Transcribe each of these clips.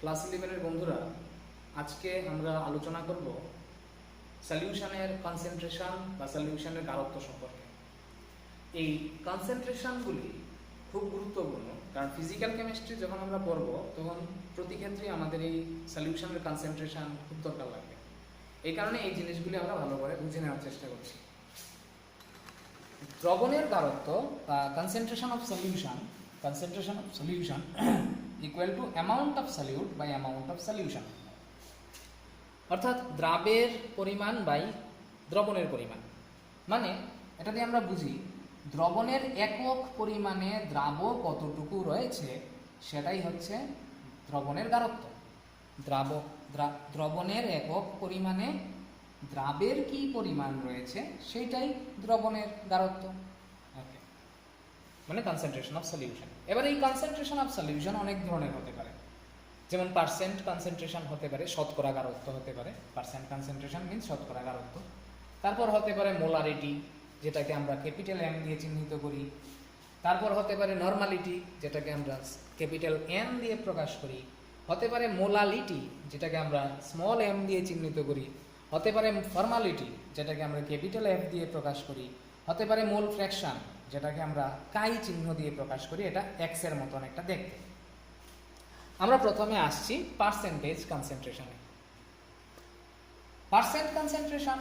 Class 11 এর বন্ধুরা, আজকে আমরা আলোচনা করব সলিউশনের কনসেন্ট্রেশন বা সলিউশনের গাঢ়ত্ব সম্পর্কে। এই কনসেন্ট্রেশনগুলি খুব গুরুত্বপূর্ণ, কারণ ফিজিক্যাল কেমিস্ট্রি যখন আমরা পড়ব তখন প্রতি ক্ষেত্রে আমাদের এই সলিউশনের কনসেন্ট্রেশন খুব দরকার লাগবে। এই কারণে এই জিনিসগুলি আমরা ভালো করে বুঝে নেওয়ার চেষ্টা করছি। দ্রবণের গাঢ়ত্ব বা concentration of solution equal to amount of solute by amount of solution, অর্থাৎ দ্রাবের পরিমাণ বাই দ্রবণের পরিমাণ। মানে এটা দিয়ে আমরা বুঝি দ্রবণের একক পরিমাণে দ্রাব কতটুকু রয়েছে সেটাই হচ্ছে দ্রবণের গাঢ়ত্ব। দ্রবণের একক পরিমাণে দ্রাবের কি পরিমাণ রয়েছে সেটাই দ্রবণের গাঢ়ত্ব, মানে কনসেন্ট্রেশন অফ সলিউশন। এবার এই কনসেন্ট্রেশন অফ সলিউশন অনেক ধরনের হতে পারে, যেমন পার্সেন্ট কনসেন্ট্রেশন হতে পারে, শতকরা গাঢ়ত্ব হতে পারে। পার্সেন্ট কনসেন্ট্রেশন মিন্স শতকরা গাঢ়ত্ব। তারপর হতে পারে মোলারিটি, যেটাকে আমরা ক্যাপিটাল এম দিয়ে চিহ্নিত করি। তারপর হতে পারে নর্মালিটি, যেটাকে আমরা ক্যাপিটাল এন দিয়ে প্রকাশ করি। হতে পারে মোলালিটি, যেটাকে আমরা স্মল এম দিয়ে চিহ্নিত করি। হতে পারে ফর্মালিটি, যেটাকে আমরা ক্যাপিটাল এফ দিয়ে প্রকাশ করি। হতে পারে মোল ফ্র্যাকশন, যেটাকে আমরা কাই চিহ্ন দিয়ে প্রকাশ করি। এটা এক্স এর মতন একটা দেখতে। আমরা প্রথমে আসছি পার্সেন্টেজ কনসেন্ট্রেশনে। পার্সেন্ট কনসেন্ট্রেশন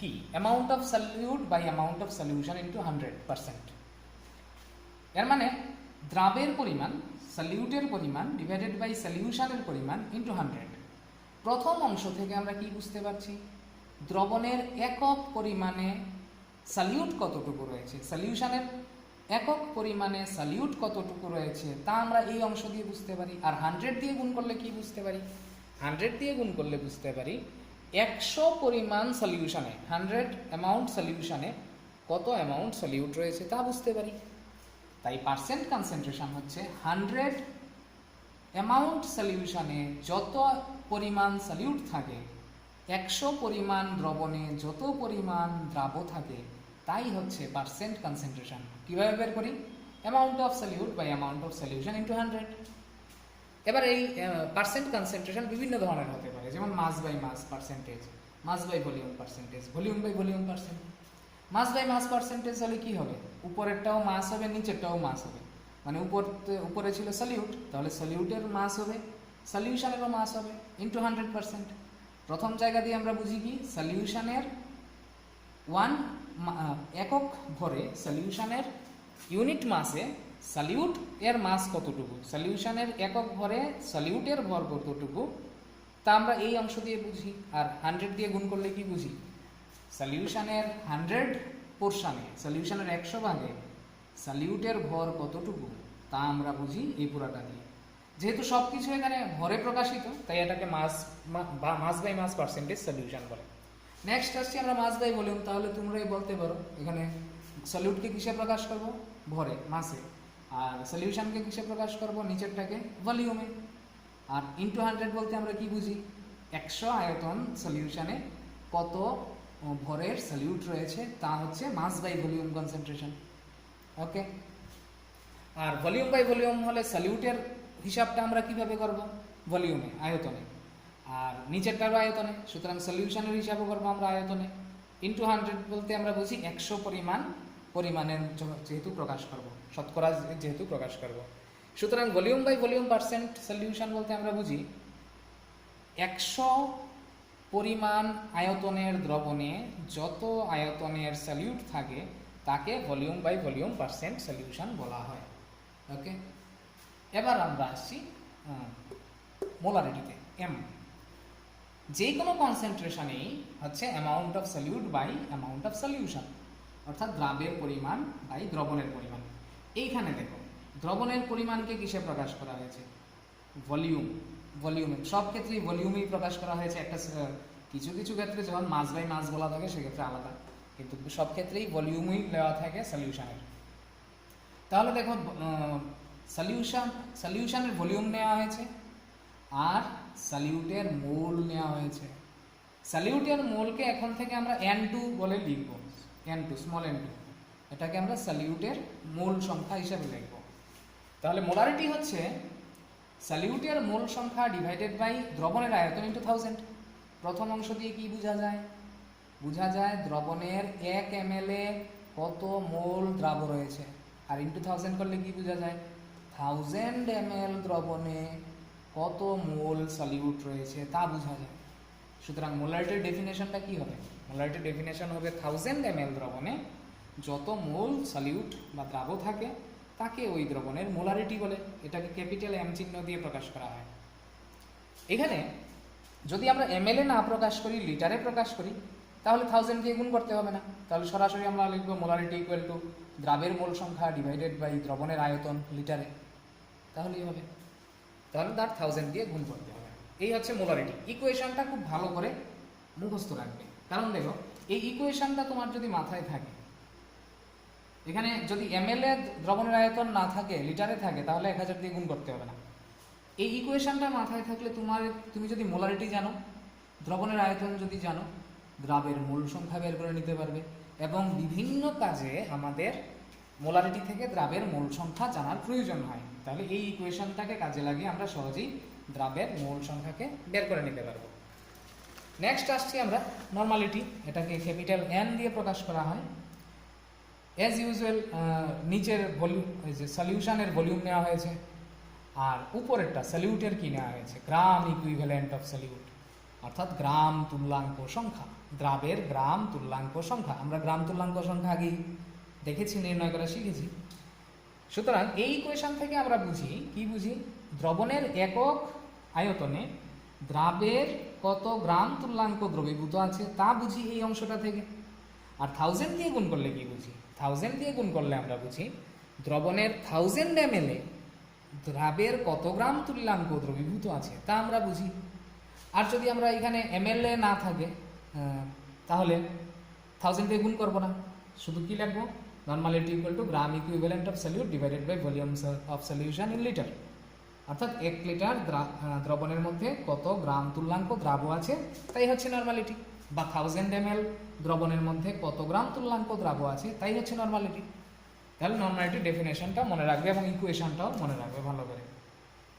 কি? Amount of solute by amount of solution into 100%। এর মানে দ্রাবের পরিমাণ, সলিউটের পরিমাণ ডিভাইডেড বাই সলিউশনের পরিমাণ ইন্টু 100। প্রথম অংশ থেকে আমরা কি বুঝতে পারছি? দ্রবণের একক পরিমাণে সলিউট কতটুকু রয়েছে, সলিউশনের একক পরিমাণে সলিউট কতটুকু রয়েছে তা আমরা এই অংশ দিয়ে বুঝতে পারি। আর 100 দিয়ে গুণ করলে কি বুঝতে পারি? 100 দিয়ে গুণ করলে বুঝতে পারি 100 পরিমাণ সলিউশনে, 100 অ্যামাউন্ট সলিউশনে কত অ্যামাউন্ট সলিউট রয়েছে তা বুঝতে পারি। তাই পার্সেন্ট কনসেন্ট্রেশন হচ্ছে 100 অ্যামাউন্ট সলিউশনে যত পরিমাণ সলিউট থাকে, 100 পরিমাণ দ্রবণে যত পরিমাণ দ্রাব থাকে, তাই হচ্ছে পার্সেন্ট কনসেন্ট্রেশন। কীভাবে বের করি? Amount of solute by amount of solution into 100। এবার এই পার্সেন্ট কনসেন্ট্রেশন বিভিন্ন ধরনের হতে পারে, যেমন mass by mass percentage, mass by volume percentage, volume by volume percent. Mass by mass percentage হলে কি হবে? উপরেরটাও মাস হবে, নিচেরটাও মাস হবে। মানে উপরে ছিল সলিউট, তাহলে সলিউটের মাস হবে, সলিউশনেরও মাস হবে, ইন্টু 100%। প্রথম জায়গা দিয়ে আমরা বুঝি কি? সলিউশনের একক ভরে, সলিউশনের ইউনিট মাসে সলিউট এর মাস কতটুকু, সলিউশনের একক ভরে সলিউটের ভর কতটুকু, তা আমরা এই অংশ দিয়ে বুঝি। আর 100 দিয়ে গুণ করলে কি বুঝি? সলিউশনের 100 পোর্শনে, সলিউশনের 100 ভাগে সলিউটের ভর কতটুকু তা আমরা বুঝি এই পুরাটা দিয়ে। যেহেতু সব কিছু এখানে ভরে প্রকাশিত, তাই এটাকে মাস বাই মাস পার্সেন্টেজ সলিউশন বলে। নেক্সট আসছি আমরা মাস বাই ভলিউম। তাহলে তোমরাই বলতে পারো এখানে সলিউটকে কিসে প্রকাশ করব? ভরে, মাসে। আর সলিউশনকে কিসে প্রকাশ করব? নিচেরটাকে ভলিউমে। আর ইন্টু 100 বলতে আমরা কি বুঝি? 100 আয়তন সলিউশনে কত ভরের সলিউট রয়েছে তা হচ্ছে mass by volume concentration. Okay. আর ভলিউম বাই ভলিউম হলে সলিউটের হিসাবটা আমরা কিভাবে করব? ভলিউমে, আয়তনে। আর নিচেরটারও আয়তনে, সুতরাং সলিউশনের হিসাবও করবো আমরা আয়তনে। ইন্টু 100 বলতে আমরা বুঝি 100 পরিমাণের যেহেতু প্রকাশ করব, শতকরা যেহেতু প্রকাশ করব। সুতরাং volume by volume percent solution বলতে আমরা বুঝি 100 পরিমাণ আয়তনের দ্রবণে যত আয়তনের সলিউট থাকে তাকে volume by volume percent solution বলা হয়। ওকে। এবার আমরা আসছি মোলারিটিতে, এম। যে কোনো কনসেন্ট্রেশনেই হচ্ছে amount of solute by amount of solution, অর্থাৎ দ্রাবের পরিমাণ বাই দ্রবণের পরিমাণ। এইখানে দেখো দ্রবণের পরিমাণকে কিসে প্রকাশ করা হয়েছে? ভলিউমে। সব ক্ষেত্রেই ভলিউমেই প্রকাশ করা হয়েছে। একটা কিছু কিছু ক্ষেত্রে যখন মাস বাই মাস বলা থাকে সেক্ষেত্রে আলাদা, কিন্তু সব ক্ষেত্রেই ভলিউমেই দেওয়া থাকে সলিউশনের। তাহলে দেখো সলিউশনের ভলিউম নেওয়া হয়েছে আর সলিউটের মোল নেওয়া হয়েছে। সলিউটের মোলকে এখন থেকে আমরা N2 বলে লিখব, N2, স্মল n2। এটাকে আমরা সলিউটের মোল সংখ্যা হিসেবে লিখব। তাহলে মোলারিটি হচ্ছে সলিউটের মোল সংখ্যা ডিভাইডেড বাই দ্রবণের আয়তন ইন্টু 1000। প্রথম অংশ দিয়ে কি বোঝা যায়? বোঝা যায় দ্রবণের 1 ml এ কত মোল দ্রাব রয়েছে, আর ইন্টু 1000 করলে কি বোঝা যায়? 1000 ml দ্রবণে কত মোল সলিউট রয়েছে তা বোঝা যায়। সুতরাং মোলারিটির ডেফিনেশনটা কি হবে? মোলারিটির ডেফিনেশন হবে 1000 ml দ্রবণে যত মোল সলিউট বা দ্রাব থাকে তাকে ওই দ্রবণের মোলারিটি বলে। এটাকে ক্যাপিটাল এম চিহ্ন দিয়ে প্রকাশ করা হয়। এখানে যদি আমরা ml এ না প্রকাশ করি, লিটারে প্রকাশ করি, তাহলে 1000 দিয়ে গুণ করতে হবে না, তাহলে সরাসরি আমরা লিখব মোলারিটি ইকুয়াল টু দ্রাবের মোল সংখ্যা ডিভাইডেড বাই দ্রবণের আয়তন লিটারে, তাহলেই হবে। তাহলে তার 1000 দিয়ে গুণ করতে হবে। এই হচ্ছে মোলারিটি। ইকুয়েশনটা খুব ভালো করে মুখস্থ রাখবে, কারণ দেখো এই ইকুয়েশনটা তোমার যদি মাথায় থাকে, এখানে যদি ml এ দ্রবণের আয়তন না থাকে, লিটারে থাকে, তাহলে 1000 দিয়ে গুণ করতে হবে না। এই ইকুয়েশনটা মাথায় থাকলে তুমি যদি মোলারিটি জানো, দ্রবণের আয়তন যদি জানো, দ্রাবের মোল সংখ্যা বের করে নিতে পারবে। এবং বিভিন্ন কাজে আমাদের মোলারিটি থেকে দ্রাবের মোল সংখ্যা জানার প্রয়োজন হয়, তাহলে এই ইকুয়েশনটাকে কাজে লাগিয়ে আমরা সহজেই দ্রাবের মোল সংখ্যাকে বের করে নিতে পারবো। নেক্সট আসছি আমরা নর্মালিটি। এটাকে ক্যাপিটাল এন দিয়ে প্রকাশ করা হয়। অ্যাজ ইউজুয়াল নিচের ভলিউম, যে সলিউশনের ভলিউম নেওয়া হয়েছে, আর উপরেরটা সলিউটের কি নেওয়া হয়েছে? গ্রাম ইকুইভ্যালেন্ট অফ সলিউট, অর্থাৎ গ্রাম তুল্যাঙ্ক সংখ্যা, দ্রাবের গ্রাম তুল্যাঙ্ক সংখ্যা। আমরা গ্রাম তুল্যাঙ্ক সংখ্যা আগেই দেখেছি, নির্ণয় করা শিখেছি। সুতরাং এই ইকুয়েশন থেকে আমরা বুঝি, কি বুঝি? দ্রবণের একক আয়তনে দ্রাবের কত গ্রাম তুল্যাঙ্ক দ্রবীভূত আছে তা বুঝি এই অংশটা থেকে। আর 1000 দিয়ে গুণ করলে কি বুঝি? 1000 দিয়ে গুণ করলে আমরা বুঝি দ্রবণের 1000 ml এ দ্রাবের কত গ্রাম তুল্যাঙ্ক দ্রবীভূত আছে তা আমরা বুঝি। আর যদি আমরা এখানে ml এ না থাকে, তাহলে 1000 দিয়ে গুণ করবো না, শুধু কি লিখবো? Normality equal to gram equivalent of solute divided by volume of solution in litre, অর্থাৎ 1 লিটার দ্রবণের মধ্যে কত গ্রাম তুল্যাঙ্ক দ্রাব আছে তাই হচ্ছে নর্মালিটি, বা 1000 ml দ্রবণের মধ্যে কত গ্রাম তুল্যাঙ্ক দ্রাব আছে তাই হচ্ছে নর্মালিটি। তাহলে নর্মালিটির ডেফিনেশনটা মনে রাখবে এবং ইকুয়েশনটাও মনে রাখবে ভালো করে।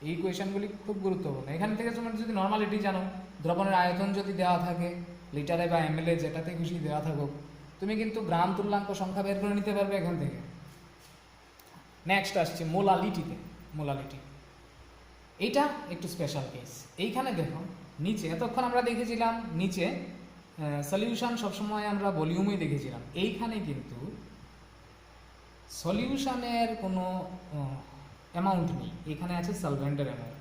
এই ইকুয়েশনগুলি খুব গুরুত্বপূর্ণ। এখান থেকে তোমরা যদি নর্মালিটি জানো, দ্রবণের আয়তন যদি দেওয়া থাকে লিটারে বা ml এ, যেটাতে খুশি দেওয়া থাকুক, তুমি কিন্তু গ্রাম তুল্যাঙ্ক সংখ্যা বের করে নিতে পারবে এখান থেকে। নেক্সট আসছে মোলালিটিতে। মোলালিটি এইটা একটু স্পেশাল কেস। এইখানে দেখো নিচে, এতক্ষণ আমরা দেখেছিলাম নিচে সলিউশন সবসময় আমরা ভলিউমই দেখেছিলাম, এইখানে কিন্তু সলিউশনের কোনো অ্যামাউন্ট নেই, এখানে আছে সলভেন্টের অ্যামাউন্ট।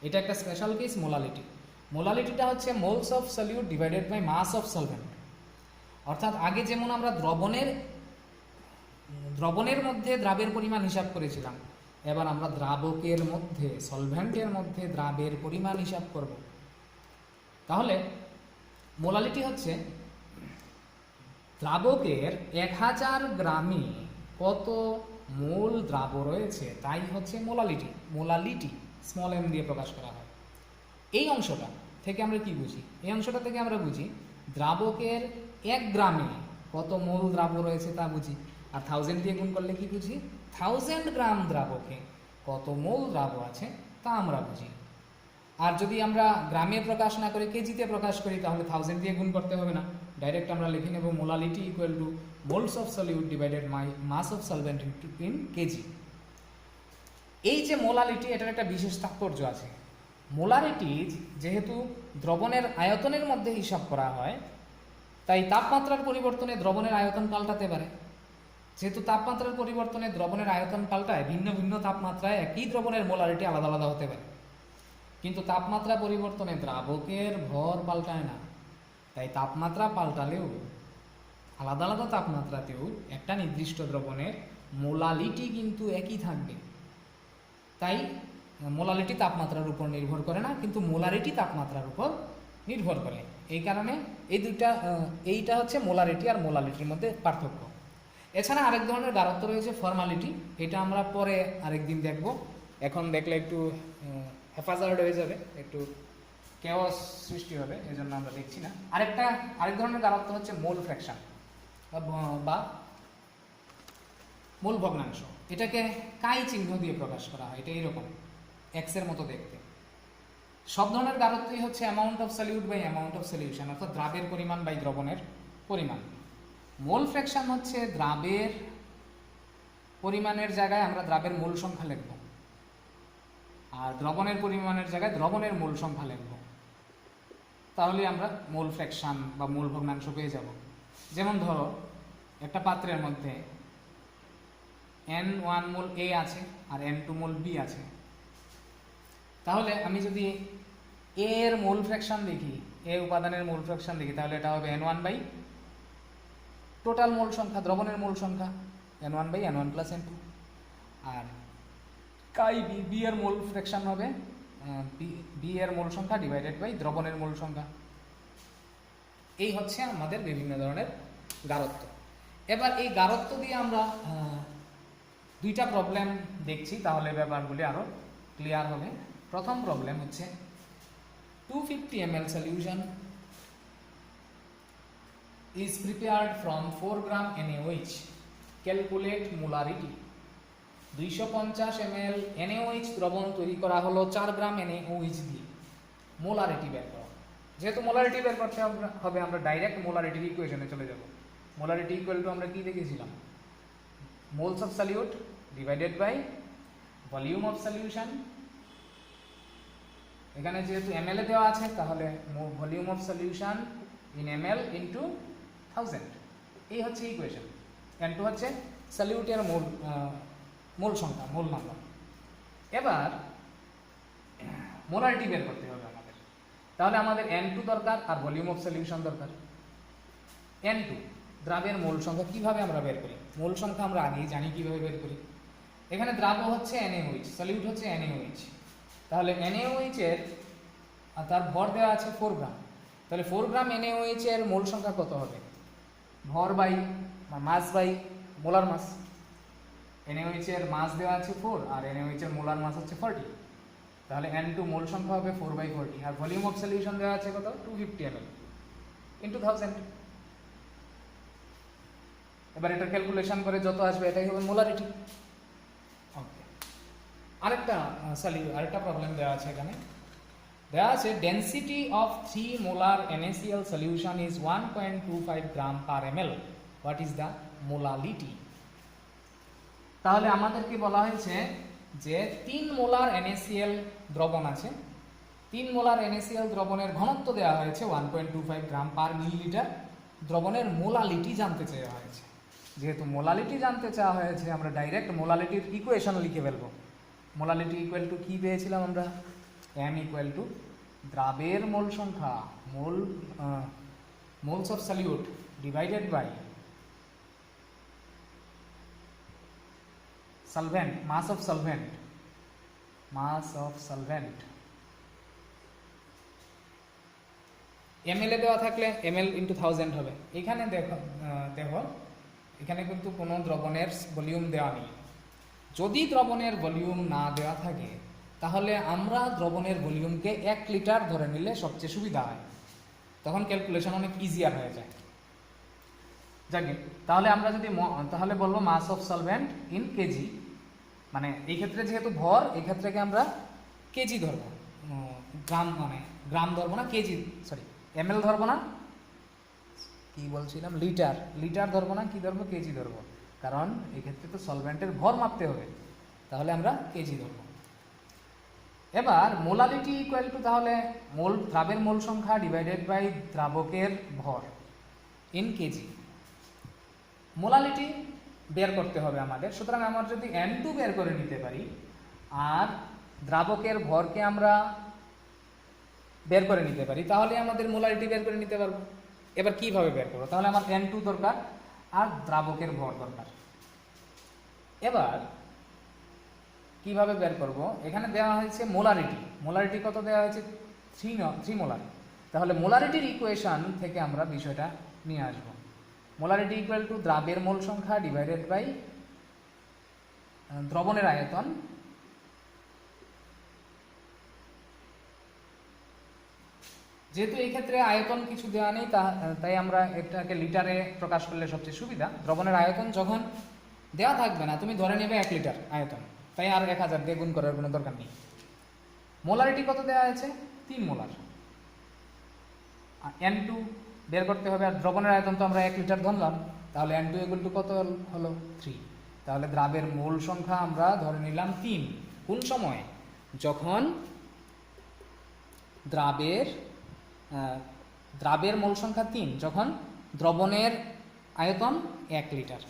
এটা একটা স্পেশাল কেস মোলালিটি। মোলালিটিটা হচ্ছে moles of solute divided by mass of solvent. অর্থাৎ আগে যেমন আমরা দ্রবণের মধ্যে দ্রাবের পরিমাণ হিসাব করেছিলাম, এবার আমরা দ্রাবকের মধ্যে, সলভেন্টের মধ্যে দ্রাবের পরিমাণ হিসাব করব। তাহলে মোলালিটি হচ্ছে দ্রাবকের 1000 গ্রামে কত মোল দ্রাব রয়েছে তাই হচ্ছে মোলালিটি। মোলালিটি স্মল এম দিয়ে প্রকাশ করা হয়। এই অংশটা থেকে আমরা কি বুঝি? এই অংশটা থেকে আমরা বুঝি দ্রাবকের 1 গ্রামে কত মোল দ্রাব রয়েছে তা বুঝি। আর 1000 দিয়ে গুণ করলে কি বুঝি? 1000 গ্রাম দ্রাবকে কত মোল দ্রাব আছে তা আমরা বুঝি। আর যদি আমরা গ্রামে প্রকাশ না করে কেজিতে প্রকাশ করি, তাহলে 1000 দিয়ে গুণ করতে হবে না, ডাইরেক্ট আমরা লিখে নেব molality equal to moles of solute divided by mass of solvent in KG. এই যে মোলালিটি, এটার একটা বিশেষ তাৎপর্য আছে। মোলারিটি যেহেতু দ্রবণের আয়তনের মধ্যে হিসাব করা হয়, তাই তাপমাত্রার পরিবর্তনে দ্রবণের আয়তন পাল্টাতে পারে। যেহেতু তাপমাত্রার পরিবর্তনে দ্রবণের আয়তন পাল্টায়, ভিন্ন ভিন্ন তাপমাত্রায় একই দ্রবণের মোলারিটি আলাদা আলাদা হতে পারে, কিন্তু তাপমাত্রা পরিবর্তনে দ্রাবকের ভর পাল্টায় না। তাই তাপমাত্রা পাল্টালেও আলাদা আলাদা তাপমাত্রাতেও একটা নির্দিষ্ট দ্রবণের মোলালিটি কিন্তু একই থাকবে। তাই মোলালিটি তাপমাত্রার উপর নির্ভর করে না, কিন্তু মোলারিটি তাপমাত্রার উপর নির্ভর করে। এই কারণে এইটা হচ্ছে মোলারিটি আর মোলালিটির মধ্যে পার্থক্য। এছাড়া আরেক ধরনের গাঢ়ত্ব রয়েছে ফর্মালিটি, এটা আমরা পরে আরেকদিন দেখব। এখন দেখলে একটু হেফাজার্ড হয়ে যাবে, একটু কেওয়াস সৃষ্টি হবে, এই জন্য আমরা দেখছি না। আরেক ধরনের গাঢ়ত্ব হচ্ছে মোল ফ্র্যাকশন বা মোল ভগ্নাংশ। এটাকে কাই চিহ্ন দিয়ে প্রকাশ করা হয়। এটা এইরকম এক্স এর মতো দেখতে। সব ধরনের গাঢ়ত্বই হচ্ছে amount of solute by amount of solution, অর্থাৎ দ্রাবের পরিমাণ বাই দ্রবণের পরিমাণ। মোল ফ্র্যাকশন হচ্ছে দ্রাবের পরিমাণের জায়গায় আমরা দ্রাবের মূল সংখ্যা লিখব, আর দ্রবণের পরিমাণের জায়গায় দ্রবণের মূল সংখ্যা লিখব, তাহলে আমরা মোল ফ্র্যাকশন বা মূল ভগ্নাংশ পেয়ে যাব। যেমন ধরো একটা পাত্রের মধ্যে n1 মোল A আছে আর n2 মোল B আছে, তাহলে আমি যদি A এর মোল ফ্র্যাকশন দেখি, A উপাদানের মোল ফ্র্যাকশন দেখি, তাহলে এটা হবে n1 বাই টোটাল মোল সংখ্যা, দ্রবণের মোল সংখ্যা n1 by n1 plus n2। আর কাই B এর মোল ফ্র্যাকশন হবে B এর মোল সংখ্যা ডিভাইডেড বাই দ্রবণের মোল সংখ্যা। এই হচ্ছে আমাদের বিভিন্ন ধরনের গাঢ়ত্ব। এবার এই গাঢ়ত্ব দিয়ে আমরা দুইটা প্রবলেম দেখছি, তাহলে ব্যাপারগুলি আরো ক্লিয়ার হবে। প্রথম প্রবলেম হচ্ছে 250 ml solution is prepared from 4 gram NaOH. Calculate molarity. 250 ml NaOH দ্রবণ তৈরি করা হলো 4 গ্রাম NaOH দিয়ে। মোলারিটি বের করো। যেহেতু মোলারিটি বের করতে হবে, আমরা ডাইরেক্ট মোলারিটির ইকুয়েশনে চলে যাব। মোলারিটি ইকুয়াল টু আমরা কি দেখেছিলাম? Moles of solute divided by volume of solution. এখানে যেহেতু ml এ দেওয়া আছে, তাহলে volume of solution in ml into 1000। এই হচ্ছে ইকুয়েশন। n2 হচ্ছে সলিউটের মূল সংখ্যা, মূল নাম্বার। এবার মোলারিটি বের করতে হবে আমাদের, তাহলে আমাদের n2 দরকার আর ভলিউম অফ সলিউশন দরকার। n2 দ্রাবের মূল সংখ্যা কিভাবে আমরা বের করি? মূল সংখ্যা আমরা আগেই জানি কিভাবে বের করি। এখানে দ্রাব হচ্ছে NaOH, সলিউট হচ্ছে NaOH। তাহলে NaOH এর তার ভর দেওয়া আছে 4 গ্রাম, তাহলে 4 গ্রাম NaOH এর মোল সংখ্যা কত হবে? ভর by mass by molar mass. NaOH এর মাস দেওয়া আছে 4 আর NaOH এর মোলার মাস হচ্ছে 40, তাহলে n2 মোল সংখ্যা হবে 4/40। আর ভলিউম অফ সলিউশন দেওয়া আছে কত? 250 ml ইনটু 1000। এবার এটা ক্যালকুলেশন করে যত আসবে এটাই হবে মোলারিটি। ওকে, আরেকটা প্রবলেম দেওয়া আছে। এখানে দেওয়া আছে density of 3 molar NaCl solution is 1.25 gram per ml। What is the molality? তাহলে আমাদেরকে বলা হয়েছে যে 3 মোলার NaCl দ্রবণ আছে, 3 মোলার NaCl দ্রবণের ঘনত্ব দেওয়া হয়েছে 1.25 গ্রাম পার মিলিলিটার। দ্রবণের মোলালিটি জানতে চাওয়া হয়েছে। যেহেতু মোলালিটি জানতে চাওয়া হয়েছে, আমরা ডাইরেক্ট মোলালিটির ইকুয়েশন লিখে ফেলবো। মোলালিটি ইকুয়াল টু কি পেয়েছিলাম আমরা? m ইকুয়াল টু দ্রাবের মোল সংখ্যা, moles of solute divided by solvent, mass of solvent, ml এ দেওয়া থাকলে ml ইনটু 1000 হবে। এখানে দেখো এখানে কিন্তু কোনো দ্রবণের ভলিউম দেওয়া নেই। যদি দ্রবণের ভলিউম না দেওয়া থাকে, তাহলে আমরা দ্রবণের ভলিউমকে 1 লিটার ধরে নিলে সবচেয়ে সুবিধা হয়, তখন ক্যালকুলেশন অনেক ইজিয়ার হয়ে যায়। যাকে তাহলে আমরা যদি তাহলে বলবো মাস অফ সলভেন্ট ইন কেজি, মানে এই ক্ষেত্রে যেহেতু ভর, এই ক্ষেত্রে আমরা কেজি ধরবো, গ্রাম মানে গ্রাম ধরবো না, কেজি সরি ml ধরবো না, কি বলছিলাম লিটার ধরবো না, কি ধরবো? কেজি ধরবো, কারণ এই ক্ষেত্রে তো সলভেন্টের ভর মাপতে হবে, তাহলে আমরা কেজি ধরবো। এবার মোলালিটি ইকুয়াল টু তাহলে দ্রাবের মোল সংখ্যা ডিভাইডেড বাই দ্রাবকের ভর ইন কেজি। মোলালিটি বের করতে হবে আমাদের, সুতরাং আমরা যদি n2 বের করে নিতে পারি আর দ্রাবকের ভরকে আমরা বের করে নিতে পারি, তাহলে আমাদের মোলারিটি বের করে নিতে পারবো। এবার কিভাবে বের করবো? তাহলে আমার n2 দরকার আর দ্রাবকের ভর দরকার। এবার কিভাবে বের করব? এখানে দেওয়া হয়েছে মোলারিটি কত দেওয়া হয়েছে? 3 মোলার। তাহলে মোলারিটির ইকুয়েশন থেকে আমরা বিষয়টা নিয়ে আসব। মোলারিটি ইকুয়াল টু দ্রাবের মোল সংখ্যা ডিভাইডেড বাই দ্রবণের আয়তন। যেহেতু এই ক্ষেত্রে আয়তন কিছু দেওয়া নেই, তাই আমরা এটাকে লিটারে প্রকাশ করলে সবচেয়ে সুবিধা। দ্রবণের আয়তন যখন দেওয়া থাকবে না, তুমি ধরে নেবে 1 লিটার আয়তন, তাই আর 1000 দিয়ে গুণ করার কোনো দরকার নেই। মোলারিটি কত দেওয়া আছে? 3 মোলার। N2 বের করতে হবে, আর দ্রবণের আয়তন তো আমরা 1 লিটার ধরলাম, তাহলে N2 কত হলো? 3। তাহলে দ্রাবের মোল সংখ্যা আমরা ধরে নিলাম 3। কোন সময়? যখন দ্রাবের মোল সংখ্যা 3, যখন দ্রবণের আয়তন 1 লিটার।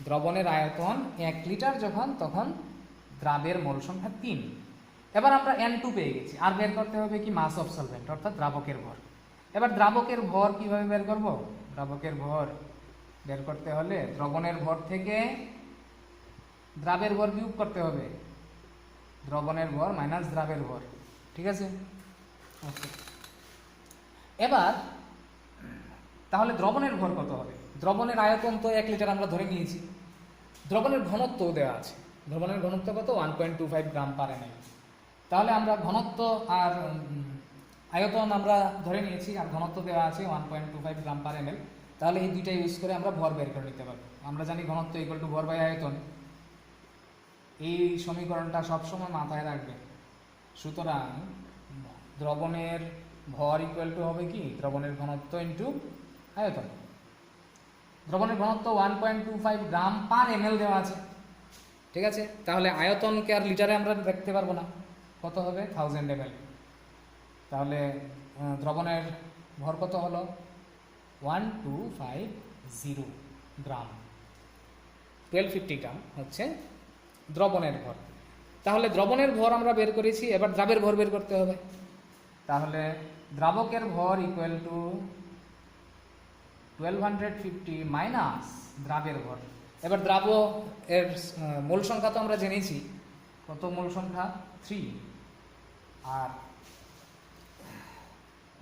দ্রবণের আয়তন 1 লিটার যখন, তখন দ্রাবের মোল সংখ্যা 3। এবার আমরা N2 পেয়ে গেছি, আর বের করতে হবে কি? মাস অফ সলভেন্ট, অর্থাৎ দ্রাবকের ভর। এবার দ্রাবকের ভর কিভাবে বের করব? দ্রাবকের ভর বের করতে হলে দ্রবণের ভর থেকে দ্রাবের ভর বিয়োগ করতে হবে। দ্রবণের ভর মাইনাস দ্রাবের ভর, ঠিক আছে? ওকে। এবার তাহলে দ্রবণের ভর কত হবে? দ্রবণের আয়তন তো 1 লিটার আমরা ধরে নিয়েছি, দ্রবণের ঘনত্ব দেওয়া আছে। দ্রবণের ঘনত্ব কত? 1.25 গ্রাম পার ml। তাহলে আমরা ঘনত্ব আর আয়তন আমরা ধরে নিয়েছি, আর ঘনত্ব দেওয়া আছে 1.25 গ্রাম পার ml। তাহলে এই দুইটা ইউজ করে আমরা ভর বের করে নিতে পারবো। আমরা জানি ঘনত্ব ইকুয়াল টু ভর বাই আয়তন। এই সমীকরণটা সবসময় মাথায় রাখবে। সুতরাং দ্রবণের ভর ইকুয়াল টু হবে কি? দ্রবণের ঘনত্ব ইন্টু আয়তন। দ্রবণের ঘনত্ব 1.25 গ্রাম পার ml দেওয়া আছে, ঠিক আছে? তাহলে আয়তনকে আর লিটারে আমরা দেখতে পারবো না, কত হবে? 1000 ml। তাহলে দ্রবণের ভর কত হলো? 1250 গ্রাম, 1250 গ্রাম হচ্ছে দ্রবণের ভর। তাহলে দ্রবণের ভর আমরা বের করেছি, এবার দ্রাবের ভর বের করতে হবে। তাহলে দ্রাবকের ভর ইকুয়াল টু 1250 মাইনাস দ্রাবের ভর। এবার দ্রাবক এর মোল সংখ্যা তো আমরা জেনেছি, কত মোল সংখ্যা? 3। আর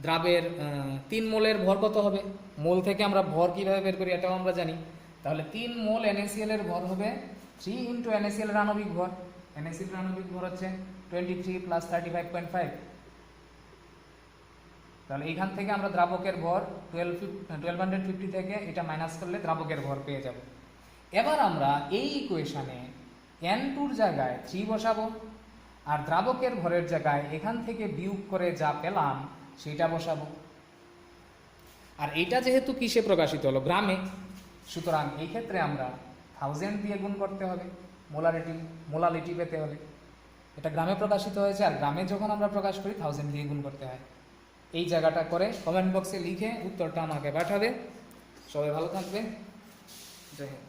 দ্রাবের 3 মোলের ভর কত হবে? মোল থেকে আমরা ভর কিভাবে বের করি এটাও আমরা জানি। তাহলে 3 মোল NaCl এর ভর হবে 3 ইন্টু NaCl এর আণবিক ভর। NaCl এর আণবিক ভর হচ্ছে 23 প্লাস 35.5। তাহলে এইখান থেকে আমরা দ্রাবকের ভর 1250 থেকে এটা মাইনাস করলে দ্রাবকের ভর পেয়ে যাব। এবার আমরা এই ইকুয়েশনে N2 জায়গায় 3 বসাবো, আর দ্রাবকের ভরের জায়গায় এখান থেকে বিয়োগ করে যা পেলাম সেটা বসাবো। আর এইটা যেহেতু কিসে প্রকাশিত হলো? গ্রামে। সুতরাং এই ক্ষেত্রে আমরা 1000 দিয়ে গুণ করতে হবে মোলারিটি পেতে হলে। এটা গ্রামে প্রকাশিত হয়েছে, আর গ্রামে যখন আমরা প্রকাশ করি 1000 দিয়ে গুণ করতে হয়। এই জায়গাটা করে কমেন্ট বক্সে লিখে উত্তরটা আমাকে পাঠাবে। সবাই ভালো থাকবে। জয় হিন্দ।